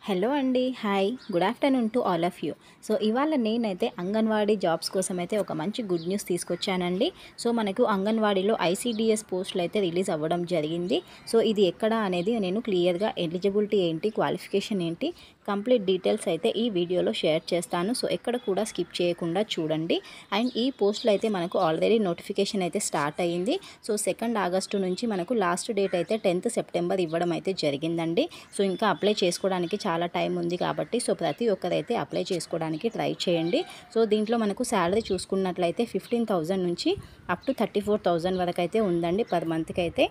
Hello అండి. Hi. Good afternoon to all of you. So, ఇవాళ నేనైతే అంగన్వాడీ జాబ్స్ కోసమైతే ఒక మంచి గుడ్ న్యూస్ తీసుకొచ్చానండి. సో, మనకు అంగన్వాడీలో ఐసీడీఎస్ పోస్టులైతే రిలీజ్ అవ్వడం జరిగింది. సో, ఇది ఎక్కడ అనేది నేను క్లియర్‌గా ఎలిజిబిలిటీ ఏంటి, క్వాలిఫికేషన్ ఏంటి, కంప్లీట్ డీటెయిల్స్ అయితే ఈ వీడియోలో షేర్ చేస్తాను. సో, ఎక్కడ కూడా స్కిప్ చేయకుండా చూడండి. అండ్ ఈ పోస్టులు అయితే మనకు ఆల్రెడీ నోటిఫికేషన్ అయితే స్టార్ట్ అయ్యింది. సో, 2 ఆగస్టు నుంచి మనకు లాస్ట్ డేట్ అయితే 10th సెప్టెంబర్ ఇవ్వడం అయితే జరిగిందండి. సో, ఇంకా అప్లై చేసుకోవడానికి చాలా టైం ఉంది కాబట్టి సో ప్రతి ఒక్కరైతే అప్లై చేసుకోవడానికి ట్రై చేయండి. సో దీంట్లో మనకు శాలరీ చూసుకున్నట్లయితే 15,000 నుంచి అప్ టు 34,000 వరకు అయితే ఉందండి పర్ మంత్కి అయితే.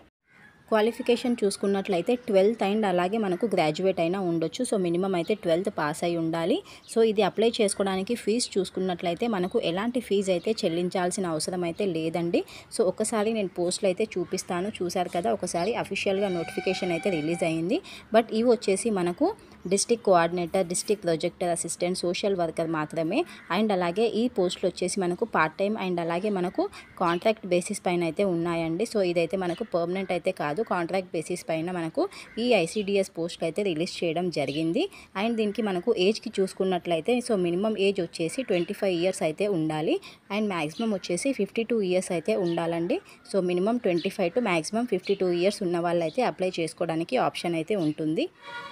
క్వాలిఫికేషన్ చూసుకున్నట్లయితే 12th అండ్ అలాగే మనకు గ్రాడ్యుయేట్ అయినా ఉండొచ్చు. సో మినిమం అయితే 12th పాస్ అయి ఉండాలి. సో ఇది అప్లై చేసుకోవడానికి ఫీజు చూసుకున్నట్లయితే మనకు ఎలాంటి ఫీజు అయితే చెల్లించాల్సిన అవసరం అయితే లేదండి. సో ఒకసారి నేను పోస్టులు అయితే చూపిస్తాను, చూసారు కదా. ఒకసారి అఫీషియల్గా నోటిఫికేషన్ అయితే రిలీజ్ అయ్యింది. బట్ ఇవి వచ్చేసి మనకు district coordinator, district projector assistant, social worker మాత్రమే. అండ్ అలాగే ఈ పోస్టులు వచ్చేసి మనకు పార్ట్ టైం అండ్ అలాగే మనకు కాంట్రాక్ట్ బేసిస్ పైన అయితే ఉన్నాయండి. సో ఇదైతే మనకు పర్మనెంట్ అయితే కాదు, కాంట్రాక్ట్ బేసిస్ పైన మనకు ఈ ఐసీడీఎస్ పోస్ట్ అయితే రిలీజ్ చేయడం జరిగింది. అండ్ దీనికి మనకు ఏజ్కి చూసుకున్నట్లయితే సో మినిమం ఏజ్ వచ్చేసి 25 ఇయర్స్ అయితే ఉండాలి. అండ్ మ్యాక్సిమం వచ్చేసి 52 ఇయర్స్ అయితే ఉండాలండి. So minimum 25 to maximum 52 years ఉన్న వాళ్ళైతే అప్లై చేసుకోవడానికి ఆప్షన్ అయితే ఉంటుంది.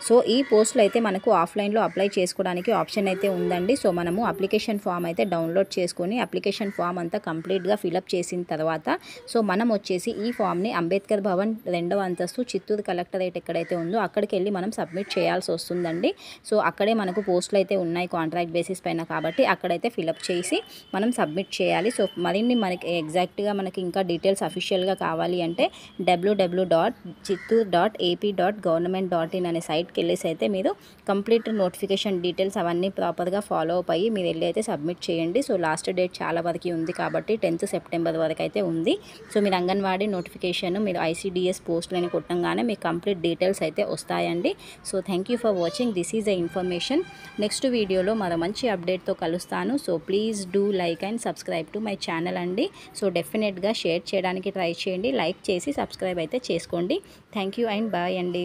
సో ఈ పోస్టులు అయితే మనకు ఆఫ్లైన్లో అప్లై చేసుకోవడానికి ఆప్షన్ అయితే ఉందండి. సో మనము అప్లికేషన్ ఫామ్ అయితే డౌన్లోడ్ చేసుకొని అప్లికేషన్ ఫామ్ అంతా కంప్లీట్గా ఫిలప్ చేసిన తర్వాత సో మనం వచ్చేసి ఈ ఫామ్ని అంబేద్కర్ భవన్ 2వ అంతస్తు చిత్తూరు కలెక్టరేట్ ఎక్కడైతే ఉందో అక్కడికి వెళ్ళి మనం సబ్మిట్ చేయాల్సి వస్తుందండి. సో అక్కడే మనకు పోస్టులు అయితే ఉన్నాయి కాంట్రాక్ట్ బేసిస్ పైన కాబట్టి అక్కడైతే ఫిలప్ చేసి మనం సబ్మిట్ చేయాలి. సో మరిన్ని మనకి ఎగ్జాక్ట్గా మనకి ఇంకా డీటెయిల్స్ అఫీషియల్గా కావాలి అంటే www.chittoor.ap.government.in అనే సైట్కి వెళ్ళేసి అయితే మీరు కంప్లీట్ నోటిఫికేషన్ డీటెయిల్స్ అవన్నీ ప్రాపర్గా ఫాలో అప్ అయ్యి మీరు వెళ్ళి అయితే సబ్మిట్ చేయండి. సో లాస్ట్ డేట్ చాలా వరకు ఉంది కాబట్టి 10th సెప్టెంబర్ వరకు అయితే ఉంది. సో మీరు అంగన్వాడీ నోటిఫికేషన్ మీరు ఐసీడీఎస్ పోస్టులని కొట్టంగానే మీకు కంప్లీట్ డీటెయిల్స్ అయితే వస్తాయండి. So thank you for watching. This is the information. Next వీడియోలో మరో మంచి అప్డేట్తో కలుస్తాను. So please do like and subscribe to my channel అండి. సో డెఫినెట్గా షేర్ చేయడానికి ట్రై చేయండి, లైక్ చేసి సబ్స్క్రైబ్ అయితే చేసుకోండి. థ్యాంక్ యూ అండ్ బాయ్ అండి.